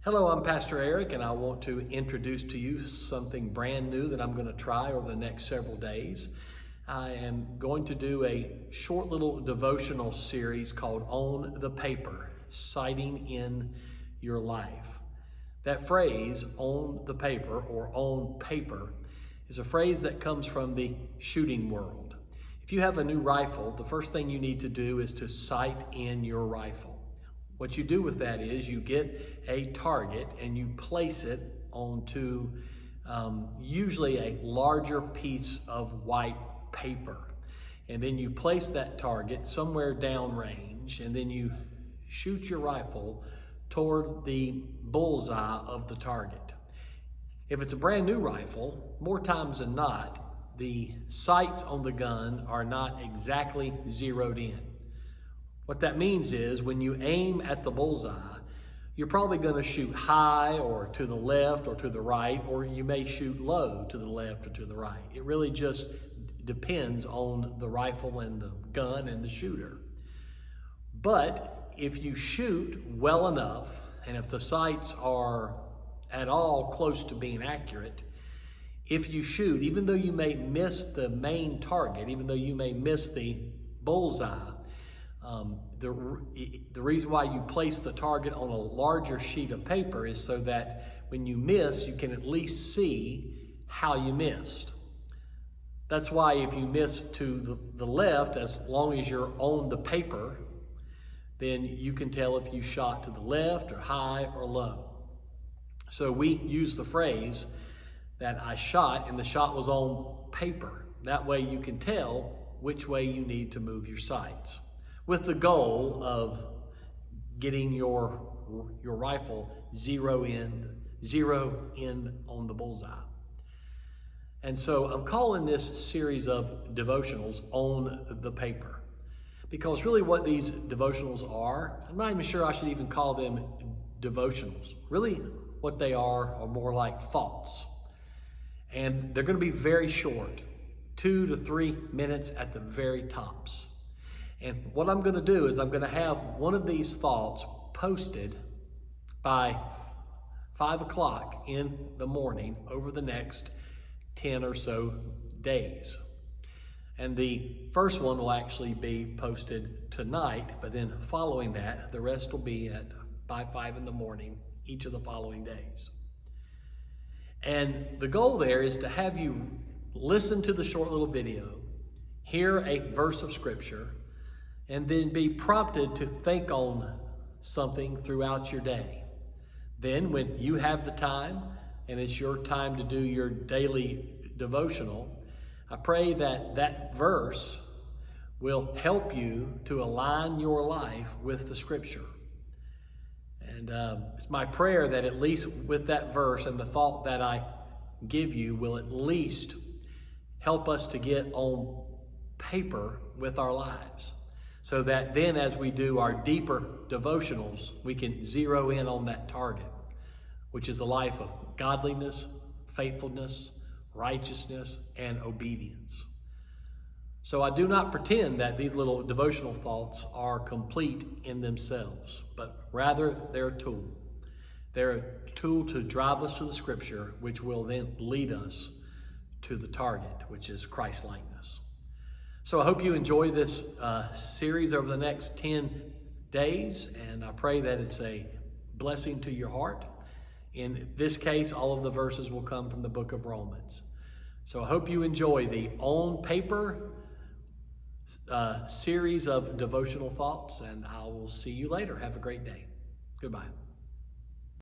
Hello, I'm Pastor Eric, and I want to introduce to you something brand new that I'm going to try over the next several days. I am going to do a short little devotional series called On the Paper, Sighting in Your Life. That phrase, on the paper or on paper, is a phrase that comes from the shooting world. If you have a new rifle, the first thing you need to do is to sight in your rifle. What you do with that is you get a target and you place it onto usually a larger piece of white paper. And then you place that target somewhere downrange, and then you shoot your rifle toward the bullseye of the target. If it's a brand new rifle, more times than not, the sights on the gun are not exactly zeroed in. What that means is when you aim at the bullseye, you're probably going to shoot high or to the left or to the right, or you may shoot low to the left or to the right. It really just depends on the rifle and the gun and the shooter. But if you shoot well enough, and if the sights are at all close to being accurate, if you shoot, even though you may miss the main target, even though you may miss the bullseye, the reason why you place the target on a larger sheet of paper is so that when you miss, you can at least see how you missed. That's why if you miss to the left, as long as you're on the paper, then you can tell if you shot to the left or high or low. So we use the phrase that I shot and the shot was on paper. That way you can tell which way you need to move your sights, with the goal of getting your rifle zero in on the bullseye. And so I'm calling this series of devotionals On the Paper, because really what these devotionals are, I'm not even sure I should even call them devotionals. Really what they are more like thoughts. And they're going to be very short, 2 to 3 minutes at the very tops. And what I'm going to do is I'm going to have one of these thoughts posted by 5 o'clock in the morning over the next 10 or so days. And the first one will actually be posted tonight, but then following that, the rest will be by 5 in the morning each of the following days. And the goal there is to have you listen to the short little video, hear a verse of scripture, and then be prompted to think on something throughout your day. Then when you have the time and it's your time to do your daily devotional, I pray that that verse will help you to align your life with the scripture. And it's my prayer that at least with that verse and the thought that I give you will at least help us to get on paper with our lives, so that then as we do our deeper devotionals, we can zero in on that target, which is a life of godliness, faithfulness, righteousness, and obedience. So I do not pretend that these little devotional thoughts are complete in themselves, but rather they're a tool. They're a tool to drive us to the scripture, which will then lead us to the target, which is Christ-likeness. So I hope you enjoy this series over the next 10 days, and I pray that it's a blessing to your heart. In this case, all of the verses will come from the book of Romans. So I hope you enjoy the On Paper series of devotional thoughts, and I will see you later. Have a great day. Goodbye.